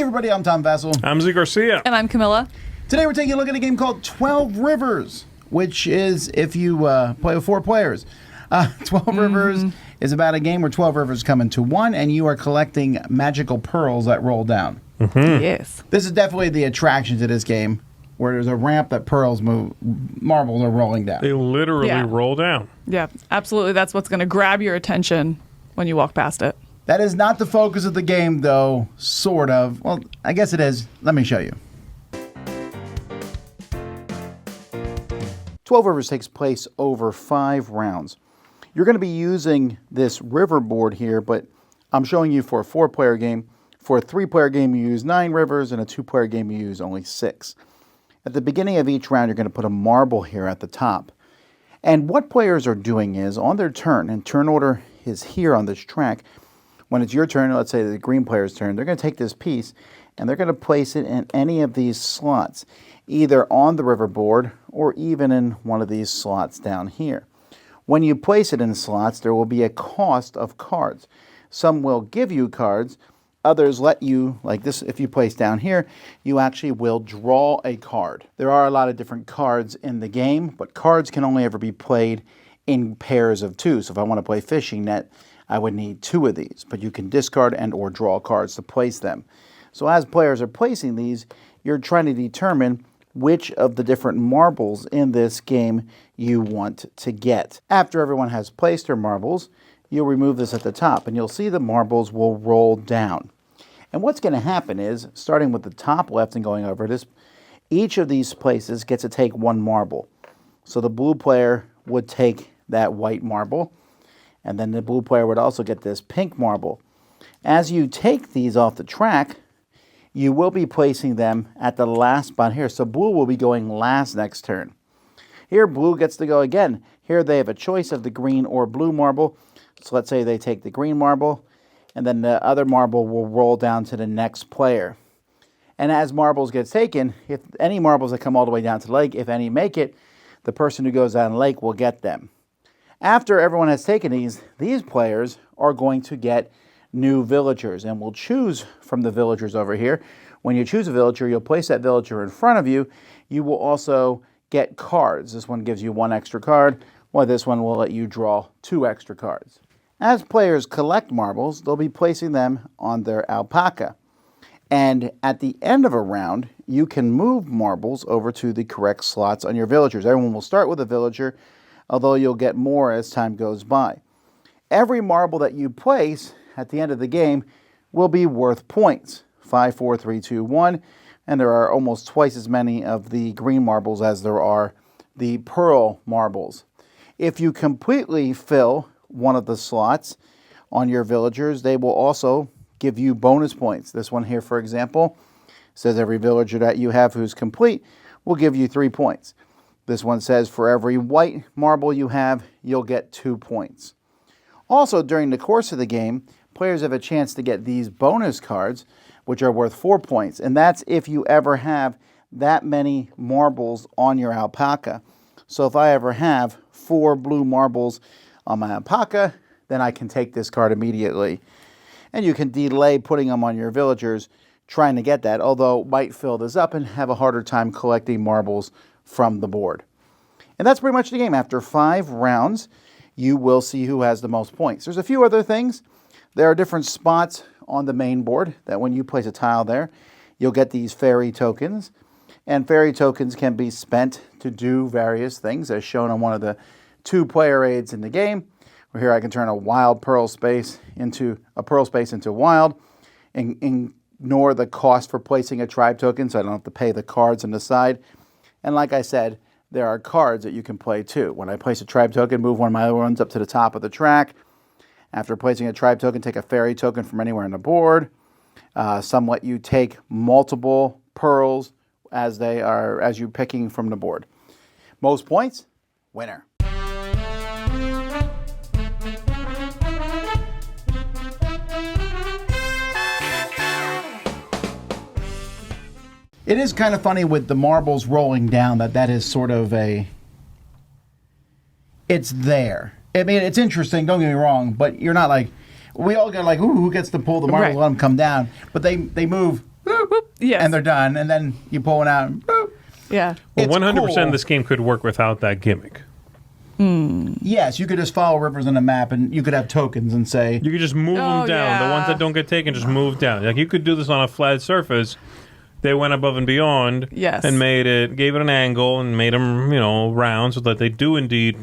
Hey everybody, I'm Tom Vessel. I'm Zee Garcia. And I'm Camilla. Today we're taking a look at a game called 12 Rivers, which is if you play with 4 players. 12 Rivers is about a game where 12 rivers come into one, and you are collecting magical pearls that roll down. Yes. This is definitely the attraction to this game, where there's a ramp that marbles are rolling down. They literally roll down. Yeah, absolutely. That's what's going to grab your attention when you walk past it. That is not the focus of the game, though, sort of. Well, I guess it is. Let me show you. 12 Rivers takes place over 5 rounds. You're going to be using this river board here, but I'm showing you for a 4-player game. For a 3-player game, you use 9 rivers, and a 2-player game, you use only 6. At the beginning of each round, you're going to put a marble here at the top. And what players are doing is, on their turn, and turn order is here on this track, when it's your turn, let's say the green player's turn, they're going to take this piece, and they're going to place it in any of these slots, either on the river board or even in one of these slots down here. When you place it in slots, there will be a cost of cards. Some will give you cards. Others let you, like this, if you place down here, you actually will draw a card. There are a lot of different cards in the game, but cards can only ever be played in pairs of 2. So if I want to play fishing net, I would need 2 of these, but you can discard and or draw cards to place them. So as players are placing these, you're trying to determine which of the different marbles in this game you want to get. After everyone has placed their marbles, you'll remove this at the top, and you'll see the marbles will roll down. And what's going to happen is, starting with the top left and going over this, each of these places gets to take 1 marble. So the blue player would take that white marble, and then the blue player would also get this pink marble. As you take these off the track, you will be placing them at the last spot here. So blue will be going last next turn. Here, blue gets to go again. Here they have a choice of the green or blue marble. So let's say they take the green marble, and then the other marble will roll down to the next player. And as marbles get taken, if any marbles that come all the way down to the lake, if any make it, the person who goes down the lake will get them. After everyone has taken these players are going to get new villagers, and we'll choose from the villagers over here. When you choose a villager, you'll place that villager in front of you. You will also get cards. This one gives you 1 extra card, while this one will let you draw 2 extra cards. As players collect marbles, they'll be placing them on their alpaca. And at the end of a round, you can move marbles over to the correct slots on your villagers. Everyone will start with a villager, although you'll get more as time goes by. Every marble that you place at the end of the game will be worth points. 5, 4, 3, 2, 1. And there are almost twice as many of the green marbles as there are the pearl marbles. If you completely fill one of the slots on your villagers, they will also give you bonus points. This one here, for example, says every villager that you have who's complete will give you 3 points. This one says for every white marble you have, you'll get 2 points. Also, during the course of the game, players have a chance to get these bonus cards, which are worth 4 points. And that's if you ever have that many marbles on your alpaca. So if I ever have 4 blue marbles on my alpaca, then I can take this card immediately. And you can delay putting them on your villagers trying to get that, although might fill this up and have a harder time collecting marbles from the board. And that's pretty much the game. After 5 rounds, you will see who has the most points. There's a few other things. There are different spots on the main board that when you place a tile there, you'll get these fairy tokens. And fairy tokens can be spent to do various things, as shown on one of the 2 player aids in the game. Where here I can turn a wild pearl space into wild, and ignore the cost for placing a tribe token, so I don't have to pay the cards on the side. And like I said, there are cards that you can play too. When I place a tribe token, move one of my other ones up to the top of the track. After placing a tribe token, take a fairy token from anywhere on the board. Some let you take multiple pearls as you're picking from the board. Most points, winner. It is kind of funny with the marbles rolling down that is sort of it's there. I mean, it's interesting, don't get me wrong, but you're not like, we all get like, ooh, who gets to pull the marbles, right, let them come down. But they move boop, Yes. and they're done. And then you pull one out, and boop. Yeah. Well, It's 100% cool. this game could work without that gimmick. Yes, you could just follow rivers on a map, and you could have tokens and say, You could just move them down. The ones yeah. that don't get taken, just move down. Like you could do this on a flat surface. They went above and beyond, Yes. and gave it an angle, and made them, round, so that they do indeed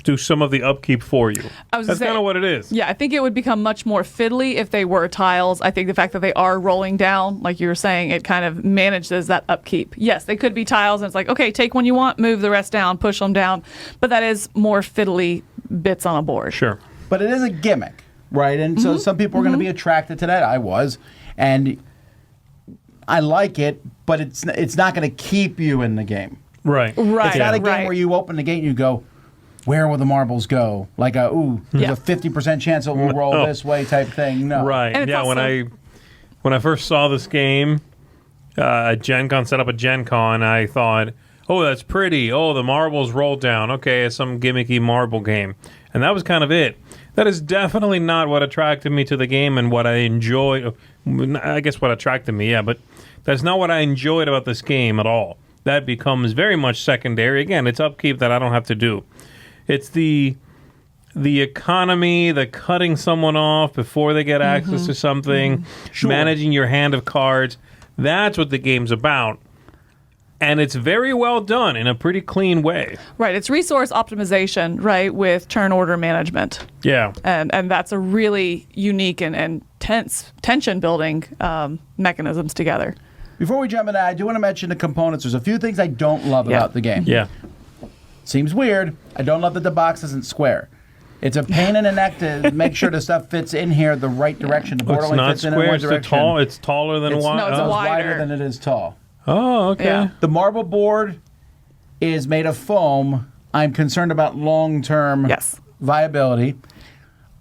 do some of the upkeep for you. I was That's gonna say- kind of what it is. Yeah, I think it would become much more fiddly if they were tiles. I think the fact that they are rolling down, like you were saying, it kind of manages that upkeep. Yes, they could be tiles, and it's like, okay, take one you want, move the rest down, push them down. But that is more fiddly bits on a board. Sure. but it is a gimmick, right? And so some people are going to be attracted to that. I was, and I like it, but it's not going to keep you in the game. Right. Right. It's not a game right. where you open the gate and you go, where will the marbles go? Like there's Yeah. a 50% chance it will roll No. this way type thing. No. Right. And it's Yeah. also- When I first saw this game, Gen Con set up a Gen Con, I thought, oh, that's pretty. Oh, the marbles roll down. Okay, it's some gimmicky marble game. And that was kind of it. That is definitely not what attracted me to the game and what I enjoyed. I guess what attracted me, yeah, but that's not what I enjoyed about this game at all. That becomes very much secondary. Again, it's upkeep that I don't have to do. It's the economy, the cutting someone off before they get access to something, Sure. managing your hand of cards. That's what the game's about. And it's very well done in a pretty clean way. Right. It's resource optimization, right, with turn order management. Yeah. And that's a really unique and tension building mechanisms together. Before we jump into that, I do want to mention the components. There's a few things I don't love Yeah. about the game. Yeah. Seems weird. I don't love that the box isn't square. It's a pain in the neck to make sure the stuff fits in here the right direction. The board It's only not fits in square. one It's direction. tall. It's taller than It's, wide. no, it's it's wider. wider than it is tall. Oh, okay. Yeah. The marble board is made of foam. I'm concerned about long-term Yes. viability.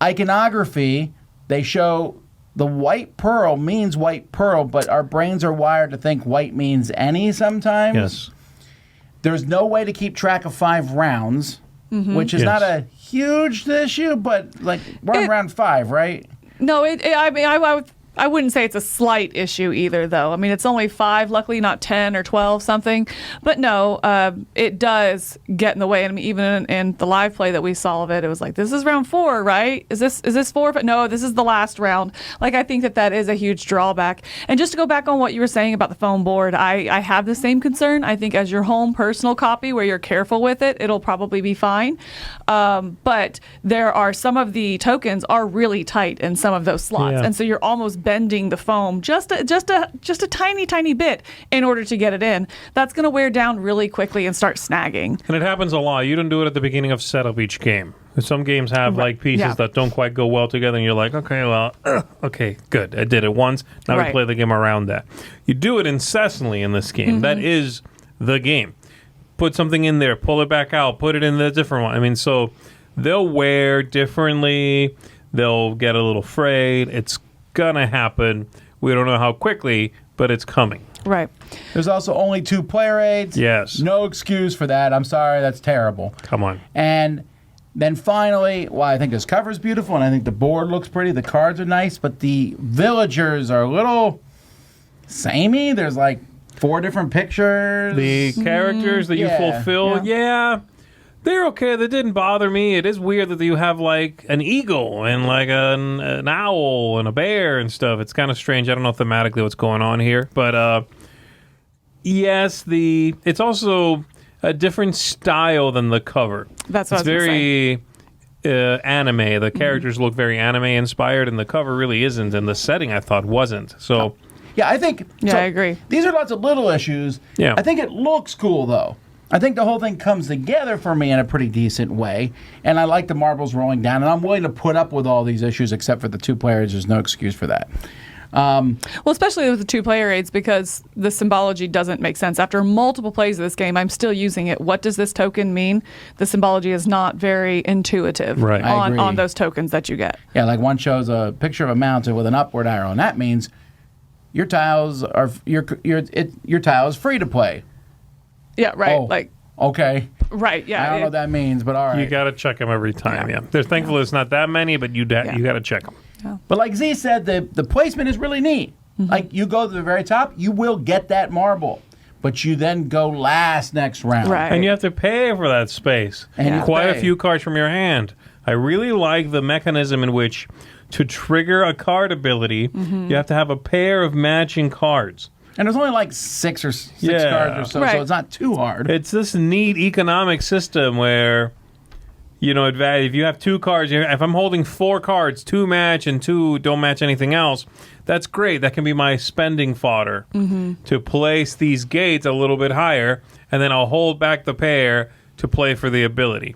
Iconography, they show the white pearl means white pearl, but our brains are wired to think white means any sometimes. Yes. There's no way to keep track of 5 rounds, which is Yes. not a huge issue, but like we're on round 5, right? No, I wouldn't say it's a slight issue either, though. I mean, it's only 5, luckily not 10 or 12 something. But no, it does get in the way. And I mean, even in the live play that we saw of it, it was like, this is round 4, right? Is this 4? But no, this is the last round. Like, I think that is a huge drawback. And just to go back on what you were saying about the foam board, I have the same concern. I think as your home personal copy where you're careful with it, it'll probably be fine. But there are some of the tokens are really tight in some of those slots. Yeah. And so you're almost bending the foam just a tiny bit in order to get it in. That's going to wear down really quickly and start snagging. And it happens a lot. You don't do it at the beginning of setup each game. Some games have like pieces yeah. that don't quite go well together, and you're like, okay, well, okay, good. I did it once. Now we Right. play the game around that. You do it incessantly in this game. That is the game. Put something in there, pull it back out, put it in the different one. I mean, so they'll wear differently. They'll get a little frayed. It's gonna happen. We don't know how quickly, but it's coming. Right. There's also only 2 player aids. Yes. No excuse for that. I'm sorry, that's terrible. Come on. And then finally, well, I think this cover's beautiful, and I think the board looks pretty. The cards are nice, but the villagers are a little samey. There's like 4 different pictures. The characters that you Yeah. fulfill, yeah, they're okay. That didn't bother me. It is weird that you have like an eagle and like an owl and a bear and stuff. It's kind of strange. I don't know thematically what's going on here, but yes, it's also a different style than the cover. That's what It's I was gonna say. very anime. The characters look very anime inspired, and the cover really isn't, and the setting I thought wasn't. So Yeah, I think. Yeah, I agree. These are lots of little issues. Yeah. I think it looks cool, though. I think the whole thing comes together for me in a pretty decent way, and I like the marbles rolling down, and I'm willing to put up with all these issues except for the 2 players. There's no excuse for that. Well, especially with the 2 player aids, because the symbology doesn't make sense. After multiple plays of this game, I'm still using it. What does this token mean? The symbology is not very intuitive Right. I agree. on those tokens that you get. Yeah, like one shows a picture of a mountain with an upward arrow, and that means your tiles are your tile is free to play. Yeah, right. Oh, Like, okay. right. Yeah. I don't know what that means, but all right. you got to check them every time. Yeah, there's thankfully it's not that many, but you got to check them. But like Z said, the placement is really neat. Like, you go to the very top, you will get that marble. But you then go last next round. Right. And you have to pay for that space. And you Quite pay. a few cards from your hand. I really like the mechanism in which to trigger a card ability, you have to have a pair of matching cards. And there's only like six cards or so, Right. so it's not too hard. It's this neat economic system where, if you have 2 cards, if I'm holding 4 cards, 2 match and 2 don't match anything else, that's great. That can be my spending fodder to place these gates a little bit higher, and then I'll hold back the pair to play for the ability.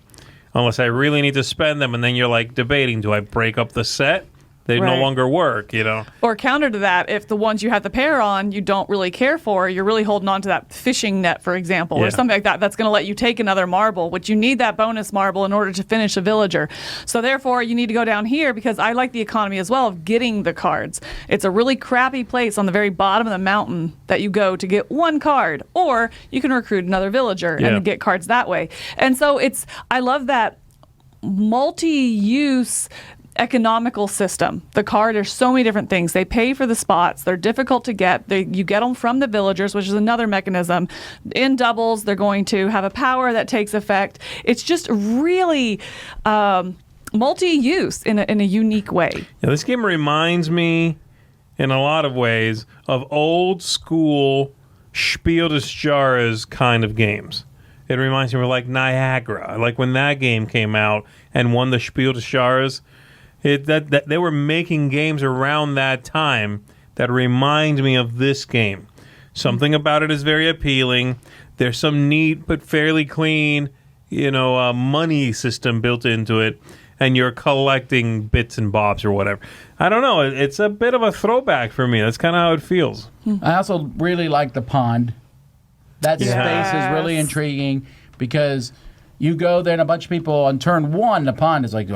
Unless I really need to spend them, and then you're like debating, do I break up the set? They no Right. longer work, Or counter to that, if the ones you have the pair on you don't really care for, you're really holding on to that fishing net, for example, Yeah. or something like that, that's going to let you take another marble, which you need that bonus marble in order to finish a villager. So therefore, you need to go down here because I like the economy as well of getting the cards. It's a really crappy place on the very bottom of the mountain that you go to get 1 card, or you can recruit another villager Yeah. and get cards that way. And so I love that multi-use economical system. The card are so many different things. They pay for the spots. They're difficult to get. You get them from the villagers, which is another mechanism. In doubles, they're going to have a power that takes effect. It's just really multi-use in a unique way. Yeah, this game reminds me, in a lot of ways, of old school Spiel des Jahres kind of games. It reminds me of like Niagara, like when that game came out and won the Spiel des Jahres. That they were making games around that time that remind me of this game. Something about it is very appealing. There's some neat but fairly clean, money system built into it, and you're collecting bits and bobs or whatever. I don't know. It's a bit of a throwback for me. That's kind of how it feels. I also really like the pond. That Yes. space is really intriguing because you go there and a bunch of people on turn 1, the pond is like,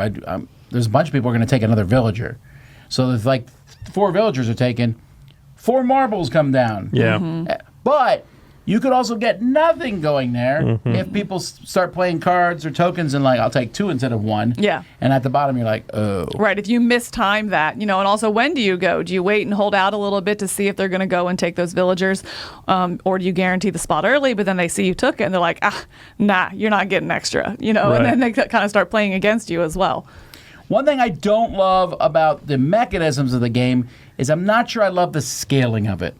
there's a bunch of people who are going to take another villager. So there's like 4 villagers are taken, 4 marbles come down. Yeah. But you could also get nothing going there if people start playing cards or tokens and like, I'll take 2 instead of 1. Yeah. And at the bottom, you're like, oh. Right. If you mistime that, and also when do you go? Do you wait and hold out a little bit to see if they're going to go and take those villagers? Or do you guarantee the spot early, but then they see you took it and they're like, nah, you're not getting extra, Right. and then they kind of start playing against you as well. One thing I don't love about the mechanisms of the game is I'm not sure I love the scaling of it.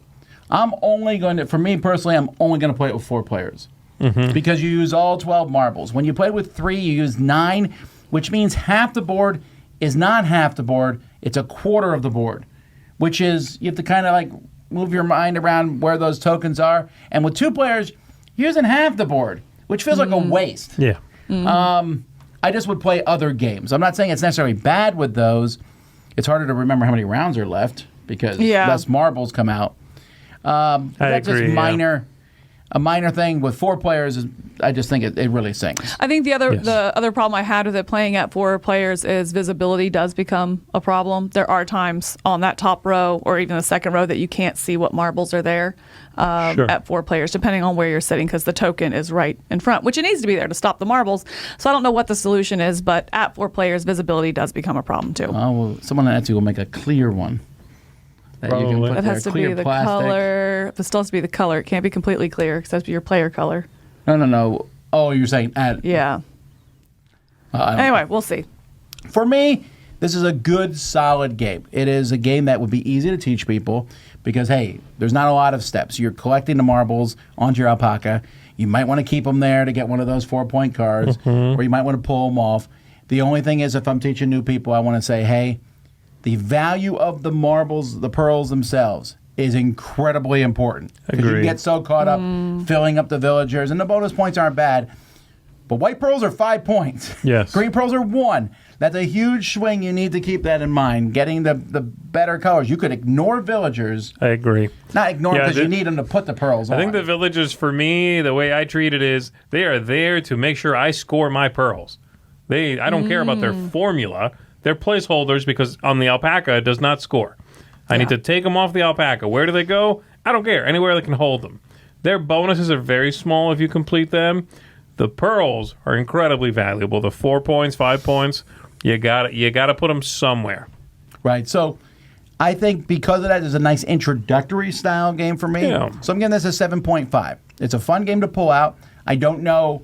For me personally, I'm only going to play it with 4 players because you use all 12 marbles. When you play with 3, you use 9, which means half the board is not half the board, it's a quarter of the board, which is you have to kind of like move your mind around where those tokens are. And with 2 players, you're using half the board, which feels like a waste. Yeah. I just would play other games. I'm not saying it's necessarily bad with those. It's harder to remember how many rounds are left because less marbles come out. That's agree, just a minor thing. With 4 players, I just think it really sinks. I think the other problem I had with it playing at 4 players is visibility does become a problem. There are times on that top row or even the second row that you can't see what marbles are there Sure. at 4 players, depending on where you're sitting, because the token is right in front, which it needs to be there to stop the marbles. So I don't know what the solution is, but at 4 players, visibility does become a problem too. Oh, well, someone at Etsy will make a clear one. That you can Probably. put It there, has to clear be the plastic. color. It still has to be the color. It can't be completely clear because it has to be your player color. No. Oh, you're saying at. Yeah. I don't Anyway, we'll see. For me, this is a good, solid game. It is a game that would be easy to teach people because, hey, there's not a lot of steps. You're collecting the marbles onto your alpaca. You might want to keep them there to get one of those 4-point cards, or you might want to pull them off. The only thing is, if I'm teaching new people, I want to say, hey, the value of the marbles, the pearls themselves, is incredibly important. Because you Agreed. get so caught up filling up the villagers, and the bonus points aren't bad. But white pearls are 5 points. Yes. Green pearls are 1. That's a huge swing. You need to keep that in mind. Getting the better colors. You could ignore villagers. I agree. Not ignore Yeah, because you need them to put the pearls on. I think the villagers, for me, the way I treat it is they are there to make sure I score my pearls. I don't care about their formula. They're placeholders because on the alpaca it does not score. I need to take them off the alpaca. Where do they go? I don't care. Anywhere that can hold them. Their bonuses are very small if you complete them. The pearls are incredibly valuable. The 4 points, 5 points, you got to put them somewhere. Right. So I think because of that, it's a nice introductory style game for me. Yeah. So I'm giving this a 7.5. It's a fun game to pull out. I don't know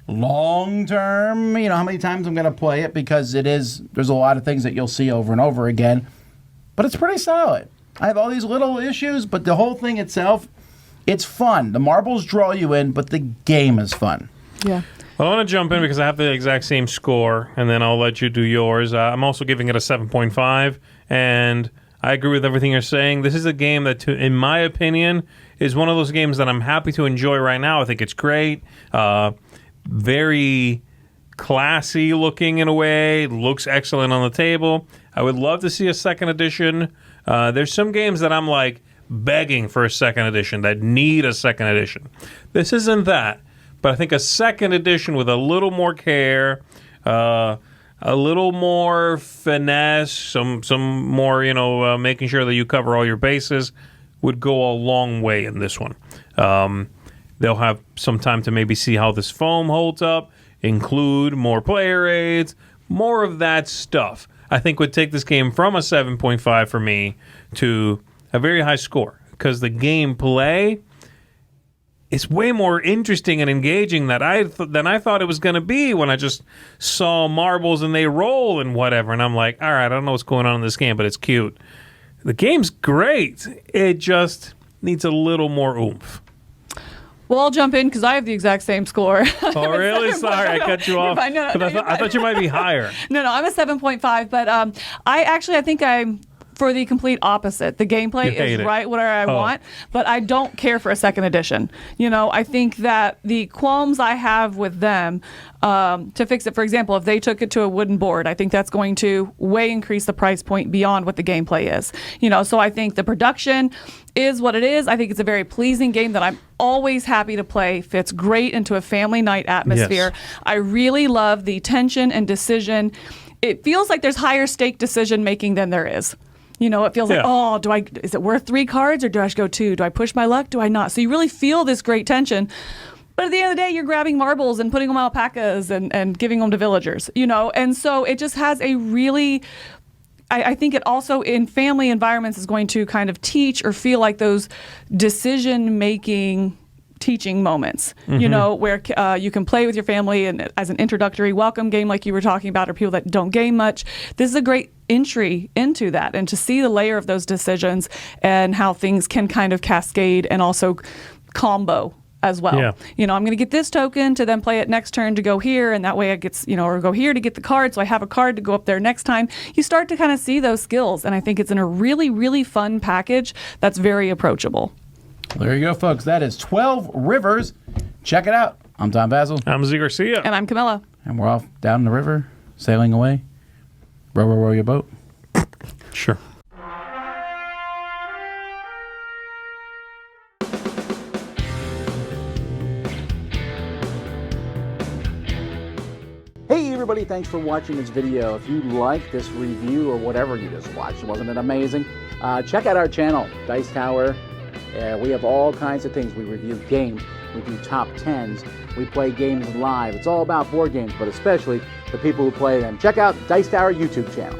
long term, how many times I'm going to play it because there's a lot of things that you'll see over and over again. But it's pretty solid. I have all these little issues, but the whole thing itself, it's fun. The marbles draw you in, but the game is fun. Yeah. Well, I want to jump in because I have the exact same score, and then I'll let you do yours. I'm also giving it a 7.5, and I agree with everything you're saying. This is a game that, in my opinion, is one of those games that I'm happy to enjoy right now. I think it's great. Very classy looking in a way. Looks excellent on the table. I would love to see a second edition. There's some games that I'm like begging for a second edition, that need a second edition. This isn't that. But I think a second edition with a little more care, a little more finesse, some more, making sure that you cover all your bases would go a long way in this one. They'll have some time to maybe see how this foam holds up, include more player aids, more of that stuff. I think would take this game from a 7.5 for me to a very high score because the gameplay is way more interesting and engaging than I thought it was going to be when I just saw marbles and they roll and whatever. And I'm like, all right, I don't know what's going on in this game, but it's cute. The game's great. It just needs a little more oomph. Well, I'll jump in because I have the exact same score. Oh, really? Sorry, I cut you off. I thought you might be higher. No, I'm a 7.5, but I think I'm for the complete opposite. The gameplay is right where I want, but I don't care for a second edition. I think that the qualms I have with them to fix it, for example, if they took it to a wooden board, I think that's going to way increase the price point beyond what the gameplay is. So I think the production is what it is. I think it's a very pleasing game that I'm always happy to play. Fits great into a family night atmosphere. Yes. I really love the tension and decision. It feels like there's higher stake decision making than there is. It feels like, is it worth 3 cards or do I just go 2? Do I push my luck? Do I not? So you really feel this great tension. But at the end of the day, you're grabbing marbles and putting them on alpacas and giving them to villagers, And so it just has a really, I think it also in family environments is going to kind of teach or feel like those decision-making teaching moments, where you can play with your family and as an introductory welcome game like you were talking about, or people that don't game much. This is a great entry into that, and to see the layer of those decisions and how things can kind of cascade and also combo as well. Yeah. I'm going to get this token to then play it next turn to go here, and that way it gets, or go here to get the card, so I have a card to go up there next time. You start to kind of see those skills, and I think it's in a really, really fun package that's very approachable. Well, there you go, folks. That is 12 Rivers. Check it out. I'm Tom Basil. I'm Zee Garcia. And I'm Camilla. And we're off down the river, sailing away. Row, row, row your boat. Sure. Hey everybody, thanks for watching this video. If you like this review or whatever you just watched, wasn't it amazing? Check out our channel, Dice Tower. We have all kinds of things. We review games, we do top 10s, we play games live. It's all about board games, but especially the people who play them. Check out Dice Tower YouTube channel.